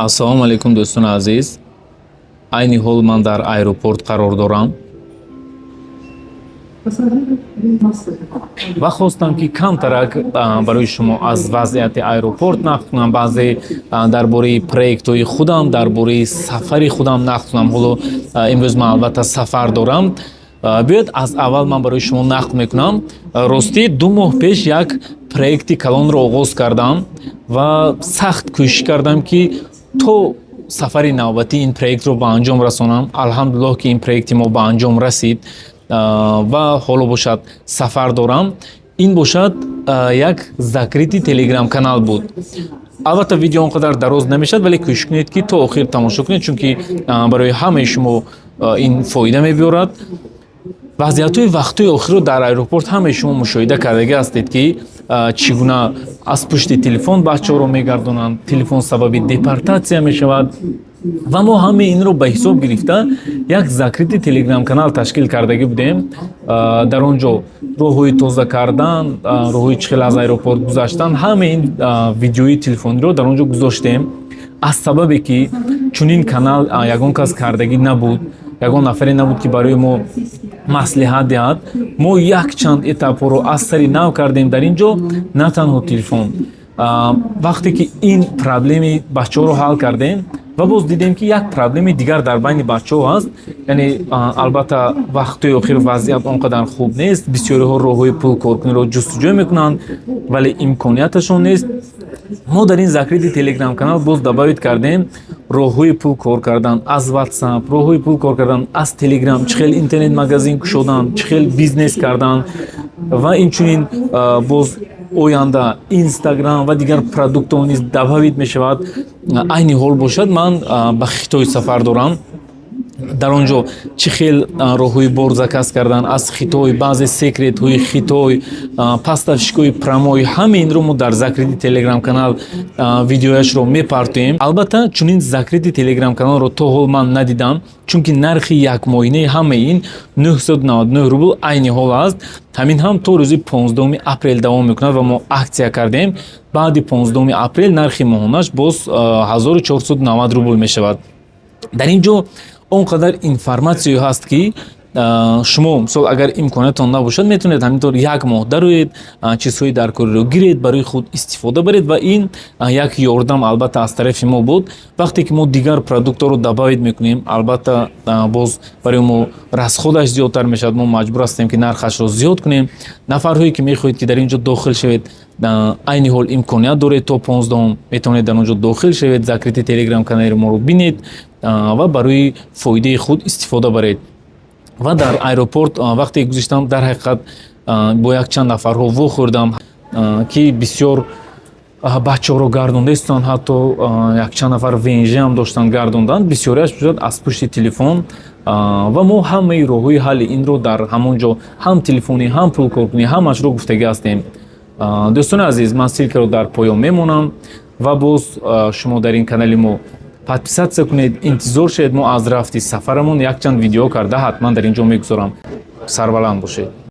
ассалому алайкум дӯстони азиз. Айни ҳол ман дар аэропорт қарор дорам ва хостам ки камтарак барои шумо аз вазъияти аэропорт нақл кунам, баъзе дар бораи проектҳои худам, дар бораи сафари худам нақл кунам. Ҳоло имрӯз ман албатта сафар дорам. Биёед аз аввал ман барои шумо нақл мекунам. Ростӣ 2 моҳ пеш як проекти калонро оғоз кардам ва сахт кӯшиш кардам ки то сафари навбатӣ ин проектро ба анҷом расонам. Алҳамдулиллоҳ ки ин проекти мо ба анҷом расид ва ҳоло бошад сафар дорам. Ин бошад як закрити телеграм канал буд. Албатта видео он қадар дароз намешад, вале кӯшиш кунед ки то охир тамошо кунед, чунки барои ҳамаи шумо ин фоида мебиёрад. вазъиятҳои вақтҳои охирро дар аэропорт ҳамаи шумо мушоҳида кардагӣ ҳастед ки чӣ гуна аз пушти телефон бачаҳоро мегардонанд, телефон сабаби депортатсия мешавад ва мо ҳамаи инро ба ҳисоб гирифта як закрити телеграм канал ташкил кардагӣ будем. Дар он ҷо роҳҳои тоза кардан, роҳҳои чӣ хел аз аэропорт гузаштан, ҳамаи ин видеои телефониро дар он ҷо гузоштем. аз сабабе ки чунин канал ягон кас кардагӣ набуд, ягон нафаре набуд ки барои мо маслиҳат диҳад. Мо якчанд этапҳоро аз сари нав кардем дар ин ҷо, на танҳо телефон. Вақте ки ин проблеми бачаҳоро ҳал кардем ва боз дидем ки як проблеми дигар дар байни бачаҳо ҳаст. Яъне албатта вақтҳои охир вазъият он қадар хуб нест. Бисёриҳо роҳҳои пулкоркуниро ҷустуҷӯ мекунанд, вале имконияташон нест. мо дар ин закрити телеграм канал боз добавид кардем роҳҳои пул кор кардан аз WhatsApp, роҳҳои пул кор кардан аз Telegram, чӣ хел интернет магазин кушодан, чӣ хел бизнес кардан ва инчунин боз оянда Instagram ва дигар продуктҳо низ добавид мешавад. Айни ҳол бошад ман ба Хитой сафар дорам. дар он ҷо чӣ хел роҳҳои борза касб кардан аз Хитой, баъзе секретҳои Хитой, поставщикои прамои, ҳамаи инро мо дар закрити телеграм канал видеояшро мепартоем. Албатта чунин закрити телеграм каналро то ҳол ман надидам, чунки нархи якмоҳинаи ҳамаи ин 999 рубл айни ҳол аст. ҳамин ҳам то рӯзи 15 апрел давом мекунад ва мо аксия кардем. баъди 15 апрел нархи моҳонаш боз 1490 рубл мешавад. дар ин ҷо он қадар информатсия ҳаст ки шумо мисол агар имкониятон набошад метавонед ҳаминтор як моҳ дароед, чизҳои даркориро гиред, барои худ истифода баред ва ин як ёрдам албатта аз тарафи мо буд. вақте ки мо дигар продуктҳоро добавид мекунем, албатта боз барои мо расходаш зиёдтар мешавад. мо маҷбур ҳастем ки нархашро зиёд кунем. нафарҳое ки мехоҳед ки дар ин ҷо дохил шавед, айни ҳол имконият доред то 15 метавонед дар он ҷо дохил шавед, закрити телеграм канали моро бинед ва барои фоидаи худ истифода баред. ва дар аэропорт вақте гузиштам дар ҳақиқат бо якчанд нафарҳо вохӯрдам ки бисёр бачаҳоро гардондастанд, ҳатто якчанд нафар венжаам доштанд гардонданд. бисёриаш бошад аз пушти телефон ва мо ҳамаи роҳҳои ҳалли инро дар ҳамон ҷо ҳам телефонӣ, ҳам пулкоркунӣ, ҳамашро гуфтагӣ ҳастем. дӯстони азиз, ман ссилкаро дар поён мемонам ва боз шумо дар ин канали мо подписатсия кунед, интизор шавед. мо аз рафти сафарамон якчанд видео карда ҳатман дар ин ҷо мегузорам. сарбаланд бошед.